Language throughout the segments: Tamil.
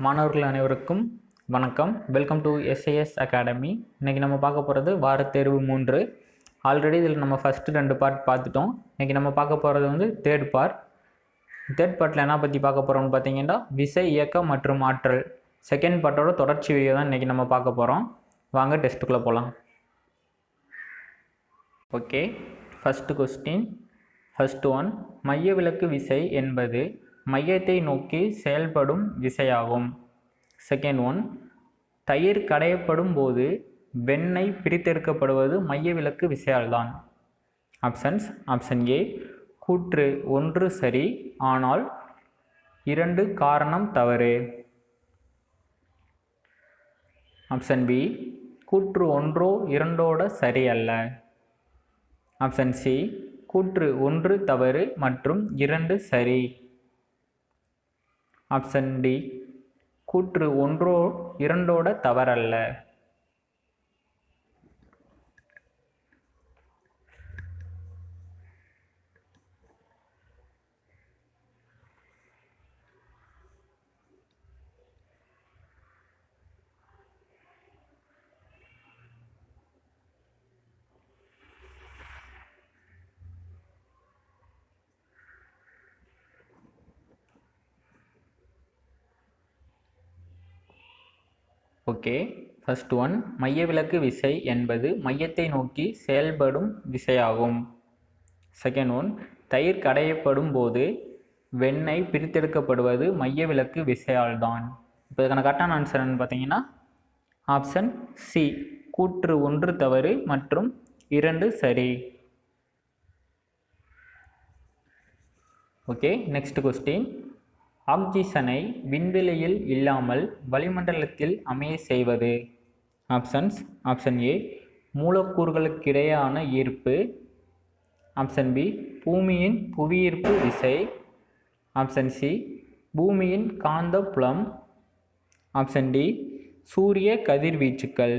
மாணவர்கள் அனைவருக்கும் வணக்கம். Welcome to SIS academy. இன்றைக்கி நம்ம பார்க்க போகிறது வாரத்தேர்வு 3. ஆல்ரெடி இதில் நம்ம ஃபஸ்ட்டு 2 பார்ட் பார்த்துட்டோம். இன்றைக்கி நம்ம பார்க்க போகிறது வந்து தேர்ட் பார்ட்டில் என்ன பற்றி பார்க்க போகிறோம்னு பார்த்தீங்கன்னா விசை, இயக்கம் மற்றும் ஆற்றல் செகண்ட் பார்ட்டோட தொடர்ச்சி வீடியோ தான் இன்றைக்கி நம்ம பார்க்க போகிறோம். வாங்க டெஸ்ட்டுக்குள்ளே போகலாம். Okay, first question. First one, மையவிலக்கு விசை என்பது மையத்தை நோக்கி செயல்படும் விசையாகும். செகண்ட் ஒன், தயிர் கடையப்படும் போது வெண்ணெய் பிரித்தெடுக்கப்படுவது மையவிலக்கு விசையால்தான். ஆப்ஷன்ஸ்: ஆப்ஷன் ஏ, கூற்று 1 சரி ஆனால் 2 காரணம் தவறு. ஆப்ஷன் பி, கூற்று 1 2 சரி அல்ல. ஆப்ஷன் சி, கூற்று 1 தவறு மற்றும் 2 சரி. ஆப்ஷன் டி, கூற்று 1 2 தவறல்ல. ஓகே, ஃபர்ஸ்ட் ஒன், மையவிலக்கு விசை என்பது மையத்தை நோக்கி செயல்படும் விசையாகும். செகண்ட் ஒன், தயிர் கடையப்படும் போது வெண்ணெய் பிரித்தெடுக்கப்படுவது மையவிலக்கு விசையால்தான். இப்போ இதுக்கான கரெக்டான ஆன்சர் பார்த்தீங்கன்னா ஆப்ஷன் சி, கூற்று 1 தவறு மற்றும் 2 சரி. Okay, next question. ஆக்சிஜனை விண்வெளியில் இல்லாமல் வளிமண்டலத்தில் அமைய செய்வது. ஆப்ஷன்ஸ்: ஆப்ஷன் ஏ, மூலக்கூறுகளுக்கிடையான ஈர்ப்பு. ஆப்ஷன் பி, பூமியின் புவியீர்ப்பு விசை. ஆப்ஷன் சி, பூமியின் காந்தப்புலம். ஆப்ஷன் டி, சூரிய கதிர்வீச்சுக்கள்.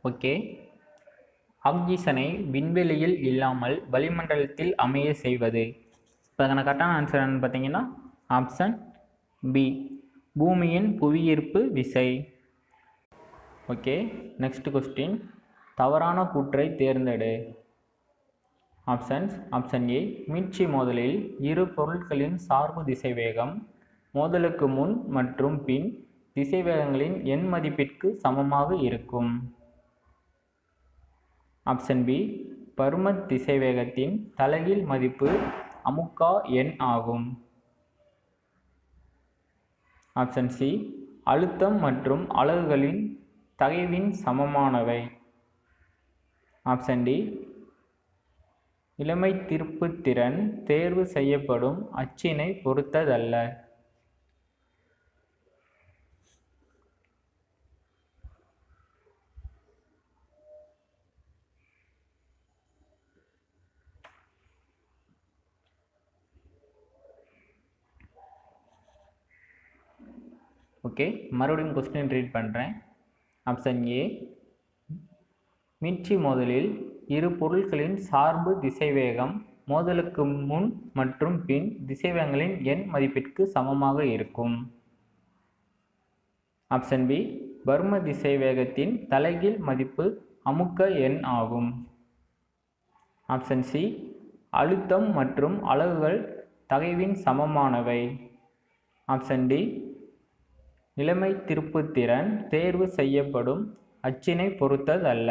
ஓகே, ஆக்சிஜனை விண்வெளியில் இல்லாமல் வளிமண்டலத்தில் அமைய செய்வது. இப்போ அதுக்கான கரெக்டான ஆன்சர் என்னன்னு பார்த்தீங்கன்னா ஆப்ஷன் பி, பூமியின் புவியீர்ப்பு விசை. Okay, next question. தவறான கூற்றை தேர்ந்தெடு. ஆப்ஷன்ஸ்: ஆப்ஷன் ஏ, மீட்சி மோதலில் இரு பொருட்களின் சார்பு திசைவேகம் மோதலுக்கு முன் மற்றும் பின் திசைவேகங்களின் எண் மதிப்பிற்கு சமமாக இருக்கும். ஆப்ஷன் பி, பரும திசைவேகத்தின் தலைகீழ் மதிப்பு அமுக்கா எண் ஆகும். ஆப்ஷன் சி, அழுத்தம் மற்றும் அலகுகளின் தகைவின் சமமானவை. ஆப்ஷன் டி, இளமை திருப்புத்திறன் தேர்வு செய்யப்படும் அச்சினை பொறுத்ததல்ல. ஓகே, மறுபடியும் கொஸ்டின் ரீட் பண்ணுறேன். ஆப்ஷன் ஏ, மீட்சி மோதலில் இரு பொருட்களின் சார்பு திசைவேகம் மோதலுக்கு முன் மற்றும் பின் திசைவேகங்களின் எண் மதிப்பிற்கு சமமாக இருக்கும். ஆப்ஷன் பி, பரும திசைவேகத்தின் தலைகீழ் மதிப்பு அமுக்க எண் ஆகும். ஆப்ஷன் சி, அழுத்தம் மற்றும் அலகுகள் தகைவின் சமமானவை. ஆப்ஷன் டி, நிலைமை திருப்புத்திறன் தேர்வு செய்யப்படும் அச்சினை பொறுத்ததல்ல.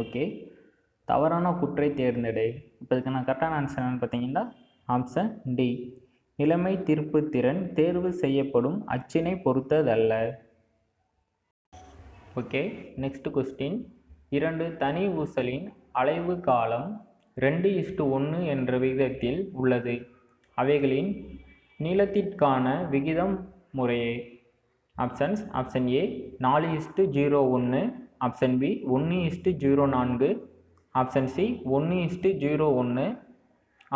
ஓகே, தவறான கூற்றை தேர்ந்தெடு. இப்போ இதுக்கு நான் கரெக்டான ஆன்சர் என்னன்னு பார்த்தீங்கன்னா ஆப்ஷன் டி, நிலைமை திருப்புத்திறன் தேர்வு செய்யப்படும் அச்சினை பொறுத்ததல்ல. Okay, next question. 2 தனி ஊசலின் அலைவு காலம் 2:1 என்ற விகிதத்தில் உள்ளது. அவைகளின் நீளத்திற்கான விகிதம் முறையே. Options: option A 4:01, option B 1:04, option C 1:01,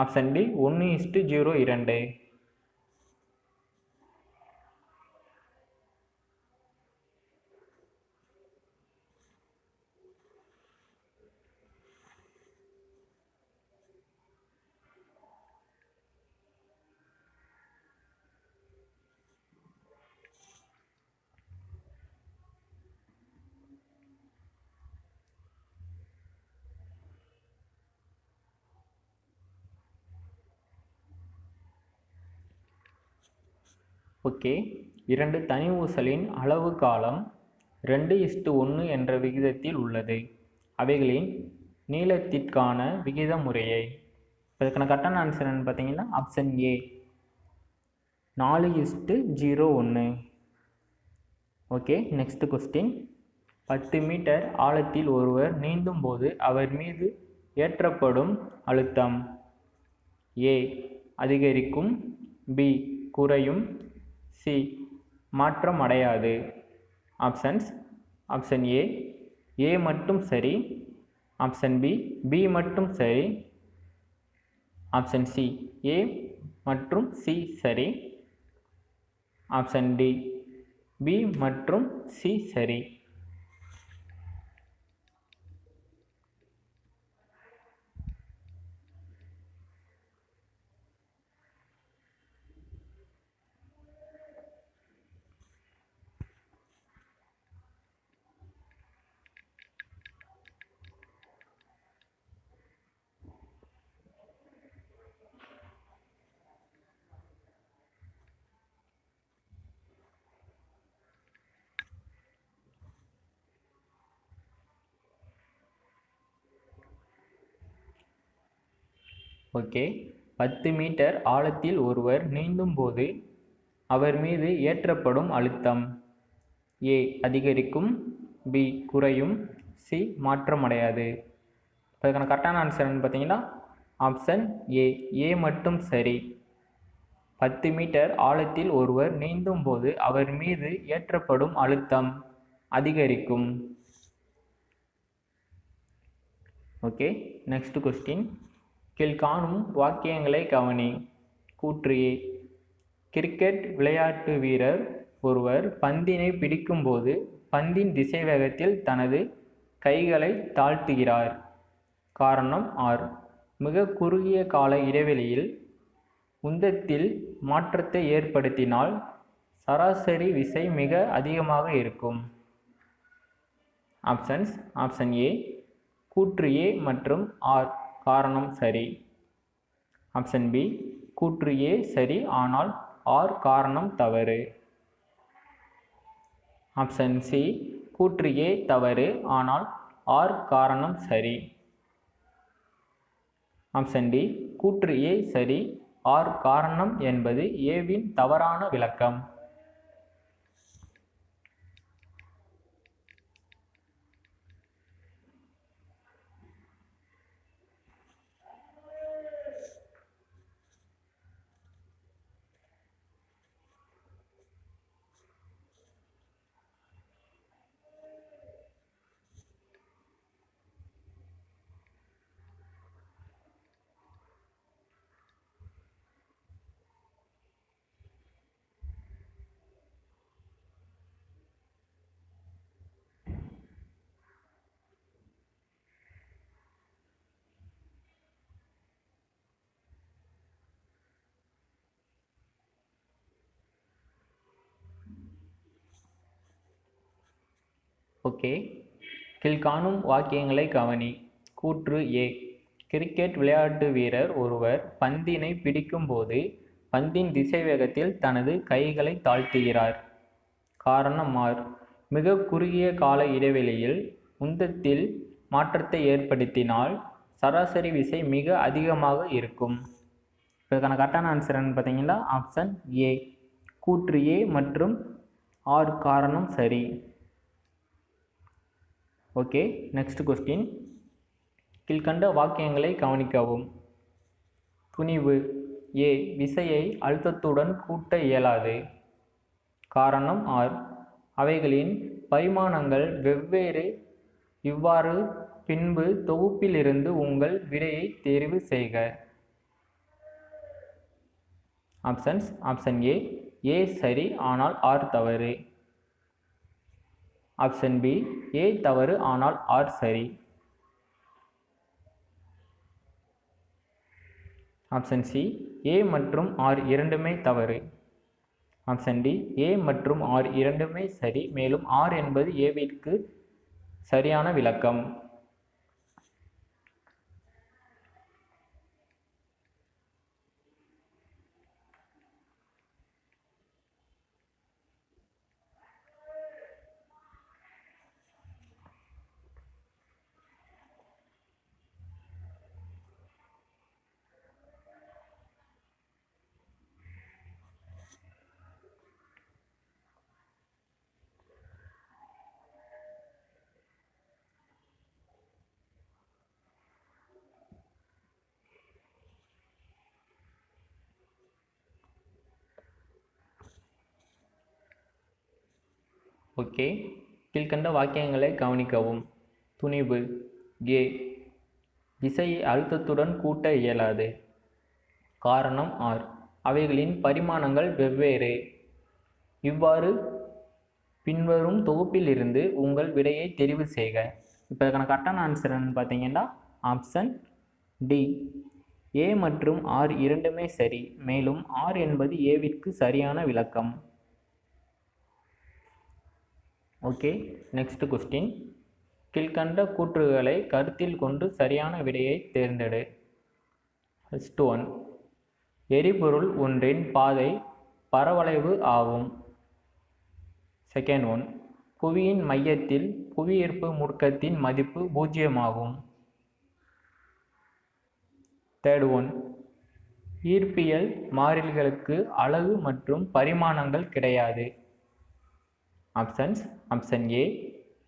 option D 1:02. Okay, 2 தனி ஊசலின் அளவு காலம் 2:1 என்ற விகிதத்தில் உள்ளது. அவைகளின் நீளத்திற்கான விகித முறையை. இதுக்கான கரெக்டான ஆன்சர் என்னன்னு பார்த்தீங்கன்னா option A 4:01. Okay, next question. 10 metre ஆழத்தில் ஒருவர் நீந்தும் போது அவர் மீது ஏற்றப்படும் அழுத்தம். ஏ அதிகரிக்கும், பி குறையும், சி மாற்றம் அடையாது. ஆப்ஷன்ஸ்: ஆப்ஷன் ஏ ஏ மட்டும் சரி, ஆப்ஷன் பி பி மட்டும் சரி, ஆப்ஷன் சி ஏ மற்றும் சி சரி, ஆப்ஷன் டி பி மற்றும் சி சரி. ஓகே, 10 மீட்டர் ஆழத்தில் ஒருவர் நீந்தும் போது அவர் மீது ஏற்றப்படும் அழுத்தம். ஏ அதிகரிக்கும், பி குறையும், சி மாற்றமடையாது. இப்போ இதுக்கான கரெக்டான ஆன்சர் பார்த்தீங்கன்னா ஆப்ஷன் ஏ ஏ மட்டும் சரி. 10 மீட்டர் ஆழத்தில் ஒருவர் நீந்தும் போது அவர் மீது ஏற்றப்படும் அழுத்தம் அதிகரிக்கும். Okay, next question. கீழ்காணும் வாக்கியங்களை கவனி. கூற்று ஏ. கிரிக்கெட் விளையாட்டு வீரர் ஒருவர் பந்தினை பிடிக்கும்போது பந்தின் திசைவேகத்தில் தனது கைகளை தாழ்த்துகிறார். காரணம் ஆர். மிக குறுகிய கால இடைவெளியில் உந்தத்தில் மாற்றத்தை ஏற்படுத்தினால் சராசரி விசை மிக அதிகமாக இருக்கும். ஆப்ஷன்ஸ்: ஆப்ஷன் ஏ கூற்று ஏ மற்றும் ஆர் காரணம் சரி, ஆப்ஷன் பி கூற்று ஏ சரி ஆனால் ஆர் காரணம் தவறு, ஆப்ஷன் சி கூற்று ஏ தவறு ஆனால் ஆர் காரணம் சரி, ஆப்ஷன் டி கூற்று ஏ சரி ஆர் காரணம் என்பது ஏவின் தவறான விளக்கம். ஓகே, கீழ்காணும் வாக்கியங்களை கவனி. கூற்று ஏ. கிரிக்கெட் விளையாட்டு வீரர் ஒருவர் பந்தினை பிடிக்கும்போது பந்தின் திசைவேகத்தில் தனது கைகளை தாழ்த்துகிறார். காரணம் ஆர். மிக குறுகிய கால இடைவெளியில் உந்தத்தில் மாற்றத்தை ஏற்படுத்தினால் சராசரி விசை மிக அதிகமாக இருக்கும். இதுக்கான கரெக்டான ஆன்சர் என்னன்னு பார்த்தீங்கன்னா ஆப்ஷன் ஏ. கூற்று ஏ மற்றும் ஆர் காரணம் சரி. Okay, next question. கீழ்கண்ட வாக்கியங்களை கவனிக்கவும். துணிவு. ஏ. விசையை அழுத்தத்துடன் கூட்ட இயலாது. காரணம் ஆர். அவைகளின் பரிமாணங்கள் வெவ்வேறு. இவ்வாறு பின்பு தொகுப்பிலிருந்து உங்கள் விடையை தேர்வு செய்க. ஆப்ஷன்ஸ். ஆப்ஷன் ஏ. ஏ சரி ஆனால் ஆர் தவறு. Option B. ஏ தவறு ஆனால் ஆர் சரி. Option C. ஏ மற்றும் ஆர் இரண்டுமே தவறு. Option D. ஏ மற்றும் ஆர் இரண்டுமே சரி, மேலும் ஆர் என்பது ஏவிற்கு சரியான விளக்கம். ஓகே, கீழ்கண்ட வாக்கியங்களை கவனிக்கவும். துணிவு. ஏ. விசையை அழுத்தத்துடன் கூட்ட இயலாது. காரணம் ஆர். அவைகளின் பரிமாணங்கள் வெவ்வேறு. இவ்வாறு பின்வரும் தொகுப்பிலிருந்து உங்கள் விடையை தெரிவு செய்க. இப்போ இதுக்கான கரெக்டான ஆன்சர் என்னன்னு பார்த்தீங்கன்னா ஆப்ஷன் டி. ஏ மற்றும் ஆர் இரண்டுமே சரி, மேலும் ஆர் என்பது ஏவிற்கு சரியான விளக்கம். Okay, next question. கீழ்கண்ட கூற்றுகளை கருத்தில் கொண்டு சரியான விடையை தேர்ந்தெடு. First one. எரிபொருள் ஒன்றின் பாதை பரவளைவு ஆகும். Second one. புவியின் மையத்தில் புவியீர்ப்பு முடுக்கத்தின் மதிப்பு 0 ஆகும். Third one. ஈர்ப்பியல் மாறிலிகளுக்கு அலகு மற்றும் பரிமாணங்கள் கிடையாது. ஆப்ஷன்ஸ். Option A.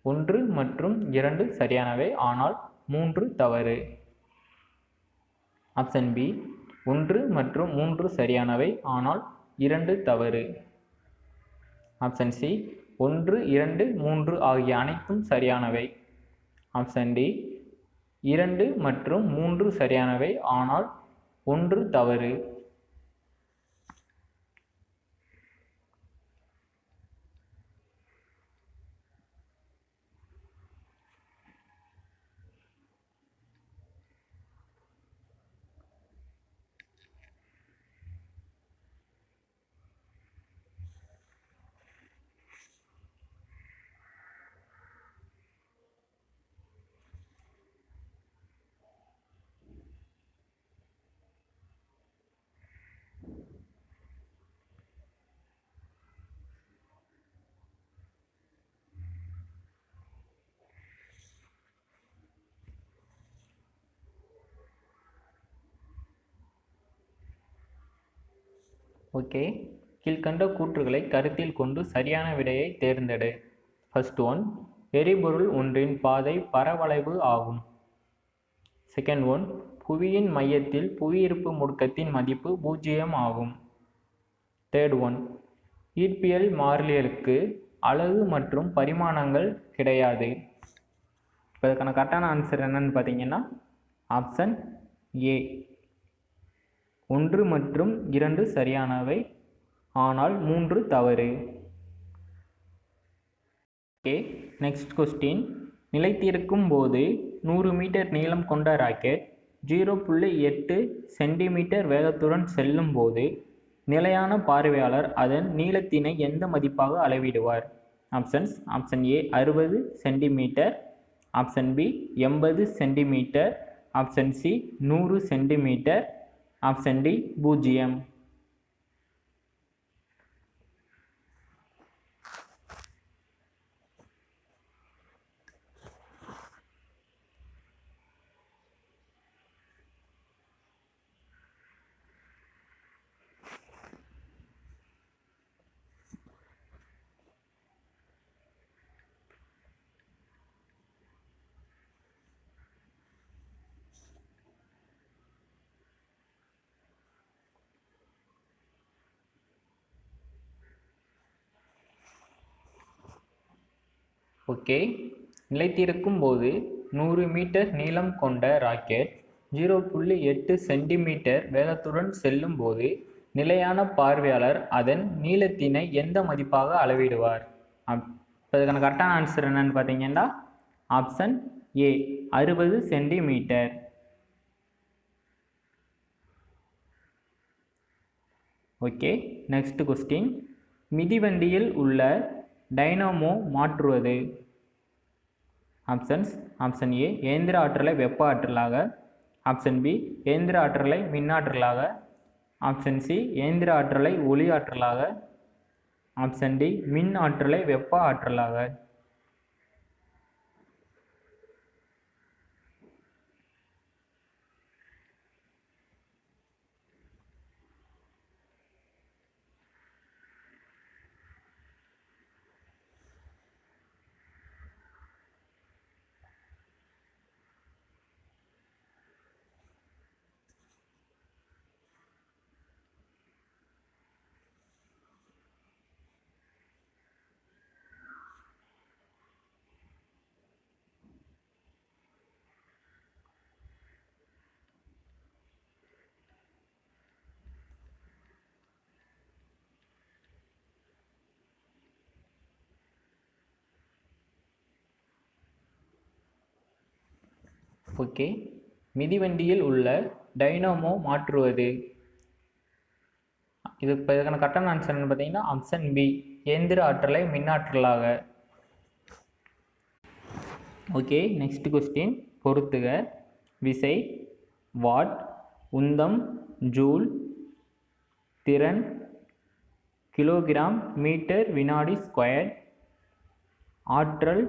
1 மற்றும் 2 சரியானவை ஆனால் 3 தவறு. Option B. 1 மற்றும் 3 சரியானவை ஆனால் 2 தவறு. Option C. 1, 2, 3 ஆகிய அனைத்தும் சரியானவை. Option D. 2 மற்றும் 3 சரியானவை ஆனால் 1 தவறு. ஓகே, கீழ்கண்ட கூற்றுகளை கருத்தில் கொண்டு சரியான விடையை தேர்ந்தெடு. First one. எரிபொருள் ஒன்றின் பாதை பரவளைவு ஆகும். Second one. புவியின் மையத்தில் புவியீர்ப்பு முடுக்கத்தின் மதிப்பு 0 ஆகும். Third one. ஈர்ப்பியல் மாறிலிகளுக்கு அலகு மற்றும் பரிமாணங்கள் கிடையாது. இப்போ இதுக்கான கரெக்டான ஆன்சர் என்னன்னு பார்த்தீங்கன்னா ஆப்ஷன் ஏ. 1 மற்றும் 2 சரியானவை ஆனால் 3 தவறு. Okay, next question. நிலைத்திருக்கும் போது 100 மீட்டர் நீளம் கொண்ட ராக்கெட் 0.8 சென்டிமீட்டர் வேகத்துடன் செல்லும் போது நிலையான பார்வையாளர் அதன் நீளத்தினை எந்த மதிப்பாக அளவிடுவார்? Options. Option A 60 centimetre. Option B 80 centimetre. Option C 100 centimetre. Option D 0. Okay. நிலைத்திருக்கும் போது 100 மீட்டர் நீளம் கொண்ட ராக்கெட் 0.8 சென்டிமீட்டர் வேகத்துடன் செல்லும் போது நிலையான பார்வையாளர் அதன் நீளத்தினை எந்த மதிப்பாக அளவிடுவார்? இப்போ இதுக்கான கரெக்டான ஆன்சர் என்னன்னு பார்த்தீங்கன்னா option A 60 centimetre. Okay. Next question. மிதிவண்டியில் உள்ள டைனமோ மாற்றுவது? ஆப்ஷன்ஸ். ஆப்ஷன் ஏ இயந்திர ஆற்றலை வெப்ப ஆற்றலாக, ஆப்ஷன் பி இயந்திர ஆற்றலை மின்னாற்றலாக, ஆப்ஷன் சி இயந்திர ஆற்றலை ஒளி ஆற்றலாக, ஆப்ஷன் டி மின் ஆற்றலை வெப்ப ஆற்றலாக. ஓகே. மிதிவண்டியில் உள்ள டைனமோ மாற்றுவது? இதுக்கான கரெக்டான ஆன்சர் பார்த்தீங்கன்னா ஆப்ஷன் பி இயந்திர ஆற்றலை மின்னாற்றலாக. ஓகே. Next question. பொறுத்துக. விசை வாட், உந்தம் ஜூல், திறன் கிலோகிராம் மீட்டர் வினாடி ஸ்கொயர், ஆற்றல்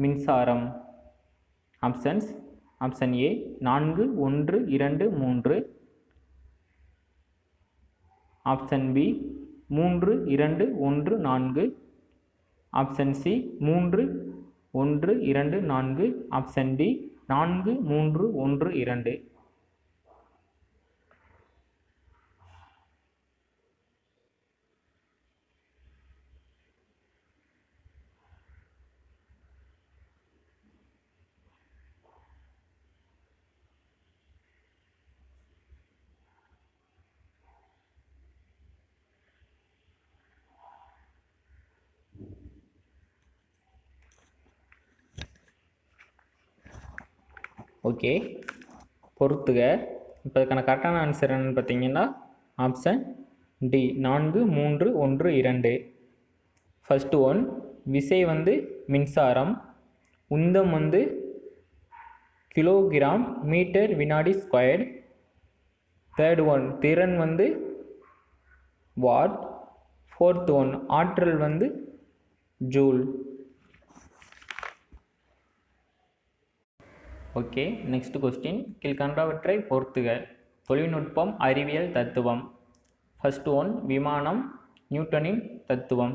மின்சாரம். Options. Option A 4 1 2 3, option B 3 2 1 4, option C 3 1 2 4, option D 4 3 1 2. Okay. பொறுத்துக. இப்போ இதுக்கான கரெக்டான ஆன்சர் என்னன்னு பார்த்தீங்கன்னா ஆப்ஷன் டி 4 3 1 2. ஃபர்ஸ்ட் ஒன் விசை மின்சாரம், உந்தம் கிலோகிராம் மீட்டர் வினாடி ஸ்கொயர், தேர்ட் ஒன் திறன் வாட், ஃபோர்த் ஒன் ஆற்றல் ஜூல். ஓகே. Next question. கீழ்கண்டவற்றை பொறுத்துக. தொழில்நுட்பம், அறிவியல், தத்துவம். ஃபர்ஸ்ட் ஒன் விமானம், நியூட்டனின் தத்துவம்.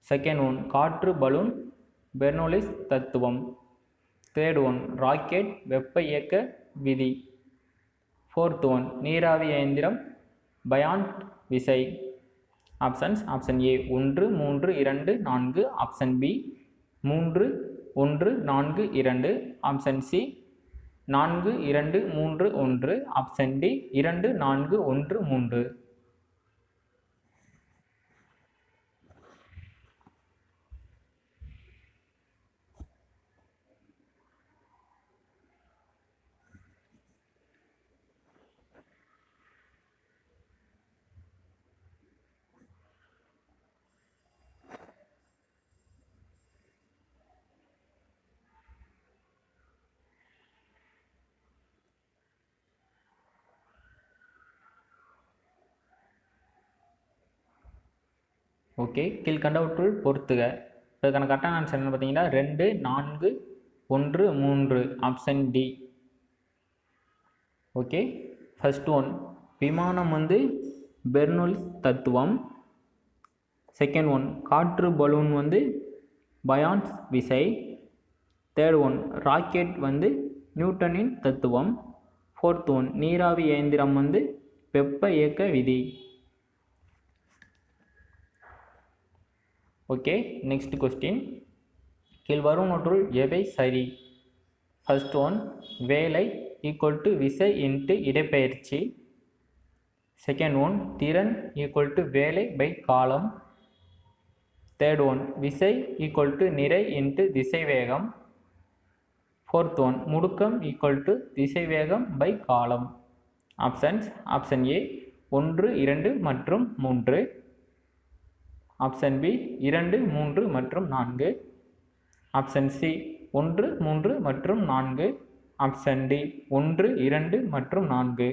செகண்ட் ஒன் காற்று பலூன், பெர்னோலிஸ் தத்துவம். தேர்ட் ஒன் ராக்கெட், வெப்ப இயக்க விதி. ஃபோர்த் ஒன் நீராவி இயந்திரம், பயாண்ட் விசை. Options. Option A 1 3 2 4, option B 3 1 4 2, option C 4 2 3 1, option D 2 4 1 3. Okay. கீழ்கண்டவற்றுள் பொறுத்துக. இதுக்கான கரெக்டான ஆன்சர் என்ன பார்த்தீங்கன்னா 2 4 1 3, option D. Okay. First one விமானம் பெர்னோலிஸ் தத்துவம். செகண்ட் ஒன் காற்று பலூன் பயாண்ட் விசை. தேர்ட் ஒன் ராக்கெட் நியூட்டனின் தத்துவம். ஃபோர்த் ஒன் நீராவி இயந்திரம் வெப்ப இயக்க விதி. ஓகே. Next question. கீழ்வருவனவற்றுள் எவை சரி? ஃபர்ஸ்ட் ஒன், வேலை ஈக்குவல் டு விசை இன்ட்டு இடப்பெயர்ச்சி. செகண்ட் ஒன், திறன் ஈக்குவல் டு வேலை பை காலம். தேர்ட் ஒன், விசை ஈக்குவல் டு நிறை இன்ட்டு திசைவேகம். ஃபோர்த் ஒன், முடுக்கம் ஈக்குவல் டு திசைவேகம் பை காலம். ஆப்ஷன்ஸ்: ஆப்ஷன் ஏ 1, 2 மற்றும் 3. ஆப்ஷன் பி 2, 3 மற்றும் 4. ஆப்ஷன் சி 1, 3 மற்றும் 4. ஆப்ஷன் டி 1, 2 மற்றும் 4.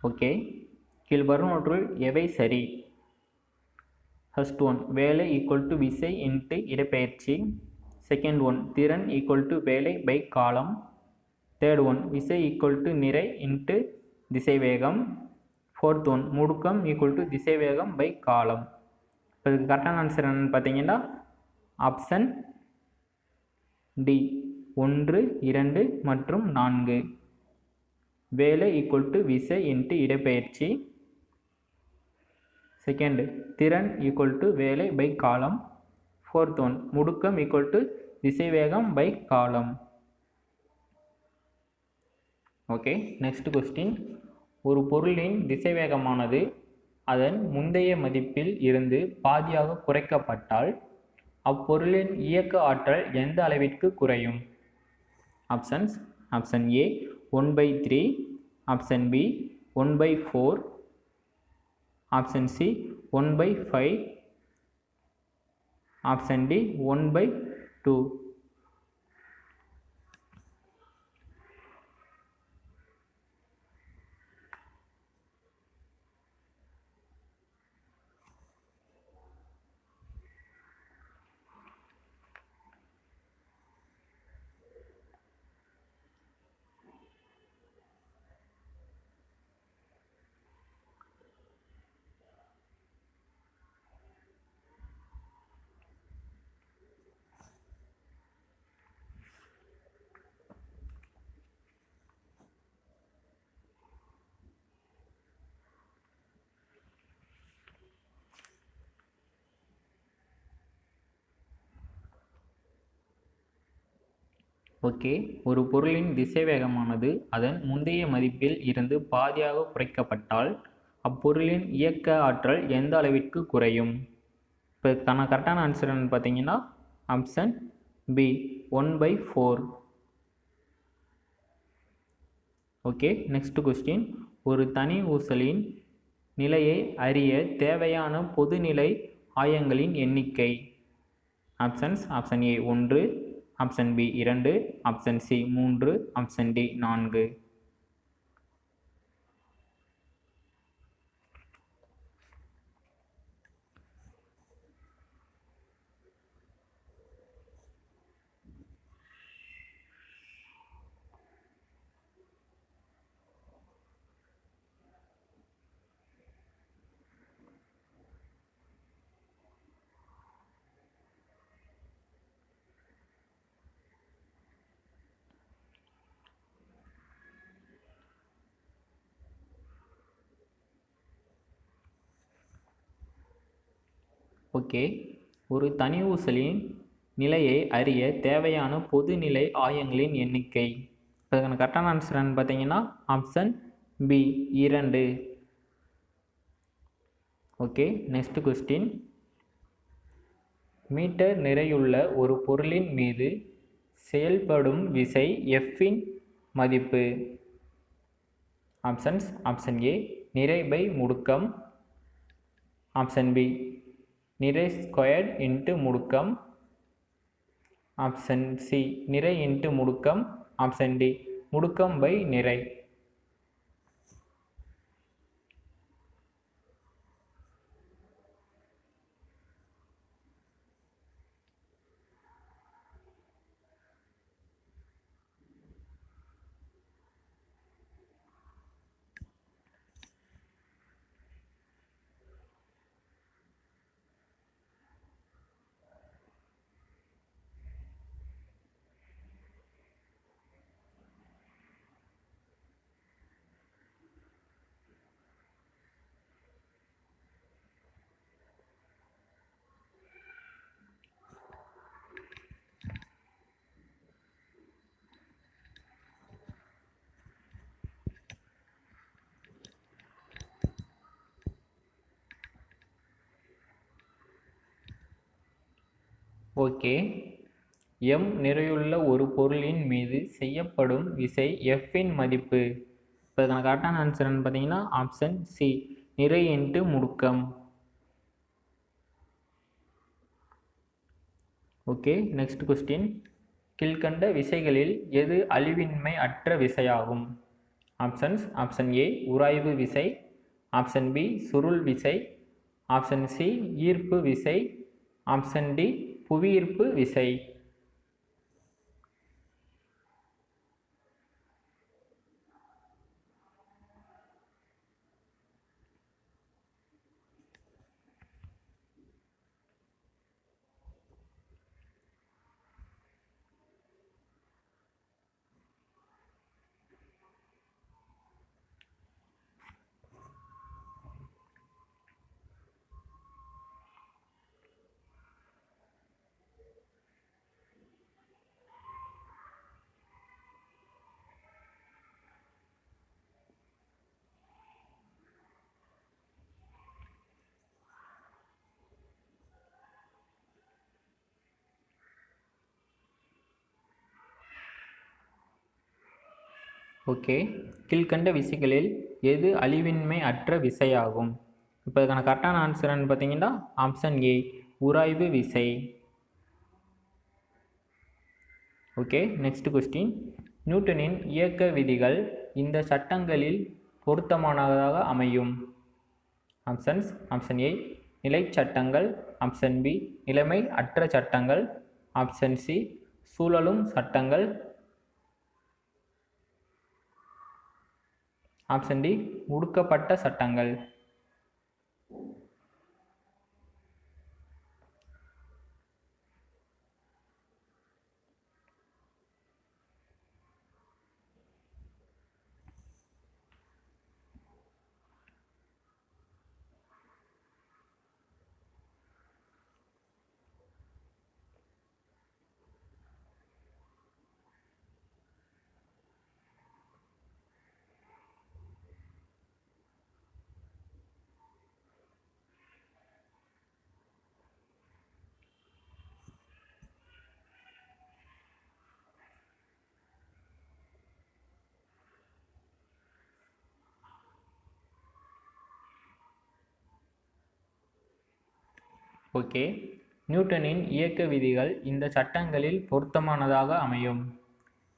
ஓகே, கீழ்வருவனவற்றுள் எவை சரி? ஃபர்ஸ்ட் ஒன், வேலை ஈக்குவல் டு விசை இன்ட்டு இடப்பெயர்ச்சி. செகண்ட் ஒன், திறன் ஈக்குவல் டு வேலை பை காலம். தேர்ட் ஒன், விசை ஈக்குவல் டு நிறை இன்ட்டு திசைவேகம். ஃபோர்த் ஒன், முடுக்கம் ஈக்குவல் டு திசைவேகம் பை காலம். இப்போ இதுக்கு கரெக்டான ஆன்சர் என்னன்னு பார்த்தீங்கன்னா ஆப்ஷன் டி 1, 2 மற்றும் 4. வேலை ஈக்குவல் டு விசை இன்ட்டு இடப்பெயர்ச்சி. செகண்ட், திறன் ஈக்குவல் டு வேலை பை காலம். ஃபோர்த் ஒன், முடுக்கம் ஈக்குவல் டு திசைவேகம் பை காலம். Okay, next question. ஒரு பொருளின் திசைவேகமானது அதன் முந்தைய மதிப்பில் இருந்து பாதியாக குறைக்கப்பட்டால் அப்பொருளின் இயக்க ஆற்றல் எந்த அளவிற்கு குறையும்? Options: option A 1/3, option B 1/4, option C 1/5, option D 1/2. Okay, ஒரு பொருளின் திசைவேகமானது அதன் முந்தைய மதிப்பில் இருந்து பாதியாக குறைக்கப்பட்டால் அப்பொருளின் இயக்க ஆற்றல் எந்த அளவிற்கு குறையும்? இப்போ கரெக்டான ஆன்சர் என்னன்னு பார்த்தீங்கன்னா option B 1/4. Okay, next question. ஒரு தனி ஊசலின் நிலையை அறிய தேவையான பொதுநிலை ஆயங்களின் எண்ணிக்கை. Options: option A 1, option B 2, option C 3, option D 4. Okay, ஒரு தனி ஊசலின் நிலையை அறிய தேவையான பொதுநிலை ஆயங்களின் எண்ணிக்கை. அதுக்கான கரெக்டான ஆன்சர் பார்த்தீங்கன்னா option B 2. Okay, next question. Metre நிறையுள்ள ஒரு பொருளின் மீது செயல்படும் விசை Fஇன் மதிப்பு. ஆப்ஷன்ஸ்: ஆப்ஷன் ஏ நிறை பை முடுக்கம், ஆப்ஷன் பி நிறை ஸ்கொயர்ட் இன்ட்டு முடுக்கம், ஆப்ஷன் சி நிறை இன்ட்டு முடுக்கம். ஆப்ஷன் டி முடுக்கம் பை நிறை. ஓகே. m நிறையுள்ள ஒரு பொருளின் மீது செய்யப்படும் விசை F இன் மதிப்பு. இப்போ இதுக்கான கரெக்டான ஆன்சர் என்னன்னு பார்த்தீங்கன்னா ஆப்ஷன் சி நிறை இன்ட்டு முடுக்கம். Okay, next question. கீழ்கண்ட விசைகளில் எது அழிவின்மை அற்ற விசையாகும்? ஆப்ஷன்ஸ்: ஆப்ஷன் ஏ உராய்வு விசை, ஆப்ஷன் பி சுருள் விசை, ஆப்ஷன் சி ஈர்ப்பு விசை, ஆப்ஷன் டி புவியீர்ப்பு விசை. ஓகே, கீழ்கண்ட விசைகளில் எது அழிவின்மை அற்ற விசையாகும்? இப்போ இதுக்கான கரெக்டான ஆன்சர்னு பார்த்தீங்கன்னா ஆப்ஷன் ஏ உராய்வு விசை. Okay, next question. நியூட்டனின் இயக்க விதிகள் இந்த சட்டங்களில் பொருத்தமானதாக அமையும். ஆப்ஷன்ஸ்: ஆப்ஷன் ஏ நிலை சட்டங்கள், ஆப்ஷன் பி நிலைமை அற்ற சட்டங்கள், ஆப்ஷன் சி சுழலும் சட்டங்கள், ஆப்ஷன் டி முடுக்கப்பட்ட சட்டங்கள். ஓகே, நியூட்டனின் இயக்க விதிகள் இந்த சட்டங்களில் பொருத்தமானதாக அமையும்.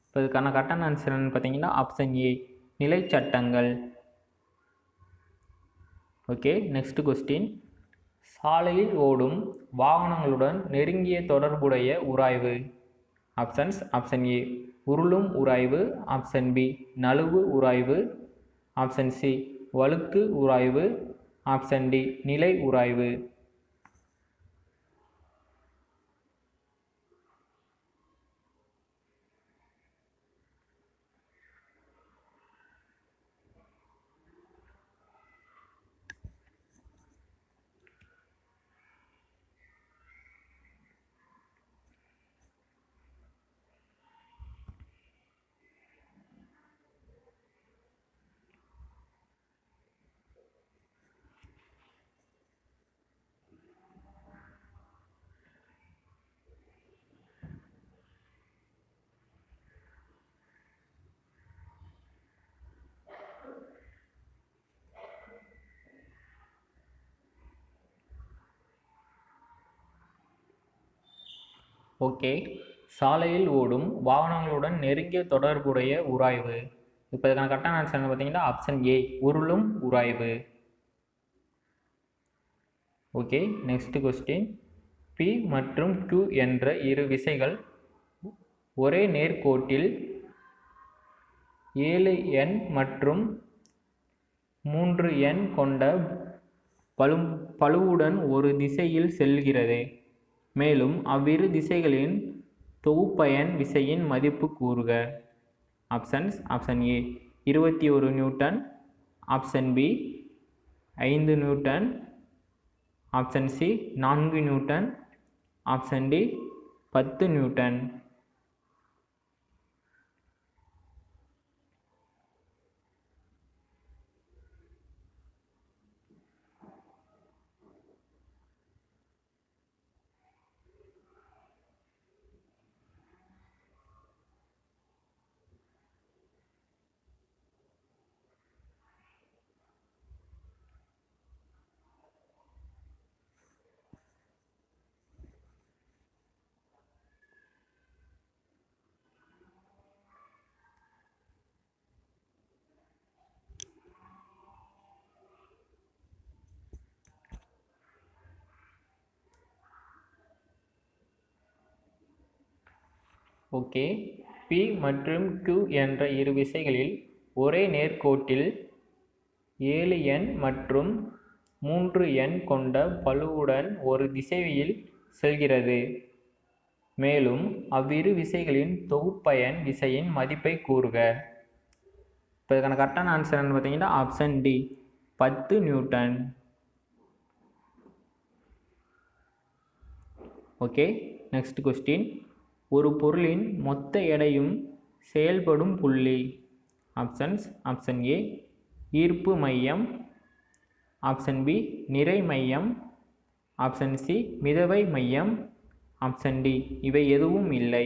இப்போ இதுக்கான கரெக்டான ஆன்சர் என்னன்னு பார்த்தீங்கன்னா ஆப்ஷன் ஏ நிலை சட்டங்கள். Okay, next question. சாலையில் ஓடும் வாகனங்களுடன் நெருங்கிய தொடர்புடைய உராய்வு. ஆப்ஷன்ஸ்: ஆப்ஷன் ஏ உருளும் உராய்வு, ஆப்ஷன் பி நழுவு உராய்வு, ஆப்ஷன் சி வழுக்கு உராய்வு, ஆப்ஷன் டி நிலை உராய்வு. ஓகே, சாலையில் ஓடும் வாகனங்களுடன் நெருங்கிய தொடர்புடைய உராய்வு. இப்போ இதுக்கான கரெக்டான ஆன்சர் பார்த்தீங்கன்னா ஆப்ஷன் ஏ, உருளும் உராய்வு. Okay, next question. P மற்றும் Q என்ற இரு விசைகள் ஒரே நேர்கோட்டில் 7N மற்றும் 3N கொண்ட பளுவுடன் ஒரு திசையில் செல்கிறது. மேலும் அவ்விரு திசைகளின் தொகுப்பயன் விசையின் மதிப்பு கூறுக. Options: option A 21 newton, option B 5 newton, option C 4 newton, option D 10 newton. Okay, P மற்றும் Q என்ற இரு விசைகளில் ஒரே நேர்கோட்டில் 7N மற்றும் 3N கொண்ட பளுவுடன் ஒரு திசையில் செல்கிறது. மேலும் அவ்விரு விசைகளின் தொகுப்பயன் விசையின் மதிப்பை கூறுக. இப்போ இதுக்கான கரெக்டான ஆன்சர் பார்த்தீங்கன்னா option D 10 newton. Okay, next question. ஒரு பொருளின் மொத்த எடையும் செயல்படும் புள்ளி. ஆப்ஷன்ஸ்: ஆப்ஷன் ஏ ஈர்ப்பு மையம், ஆப்ஷன் பி நிறை மையம், ஆப்ஷன் சி மிதவை மையம், ஆப்ஷன் டி இவை எதுவும் இல்லை.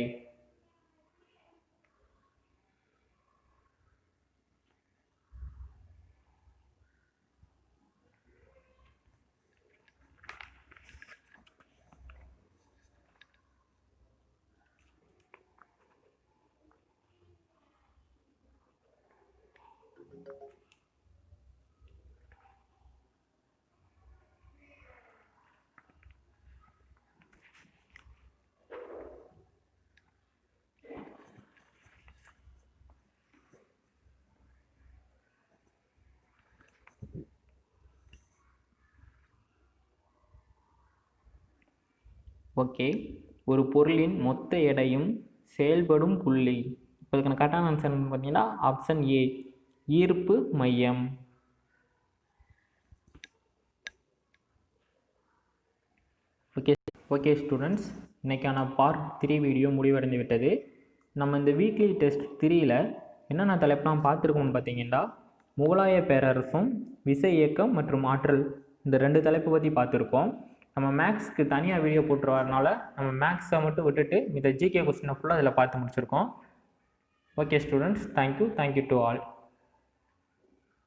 ஓகே, ஒரு பொருளின் மொத்த எடையும் செயல்படும் புள்ளி. இப்போ இதுக்கான கரெக்டான ஆன்சர் பார்த்தீங்கன்னா ஆப்ஷன் ஏ ஈர்ப்பு மையம். ஓகே ஸ்டூடெண்ட்ஸ், இன்றைக்கான பார்ட் 3 வீடியோ முடிவடைந்து விட்டது. நம்ம இந்த வீக்லி டெஸ்ட் 3ல் என்னென்ன தலைப்பெலாம் பார்த்துருக்கோம்னு பார்த்தீங்கன்னா முகலாய பேரரசும் விசை இயக்கம் மற்றும் ஆற்றல், இந்த 2 தலைப்பை பற்றி பார்த்துருக்கோம். நம்ம மேக்ஸ்க்கு தனியாக வீடியோ போட்டுருவதனால நம்ம மேக்ஸை மட்டும் விட்டுட்டு இந்த ஜிகே கொஸ்டினை ஃபுல்லாக அதில் பார்த்து முடிச்சிருக்கோம். Okay students, thank you to all.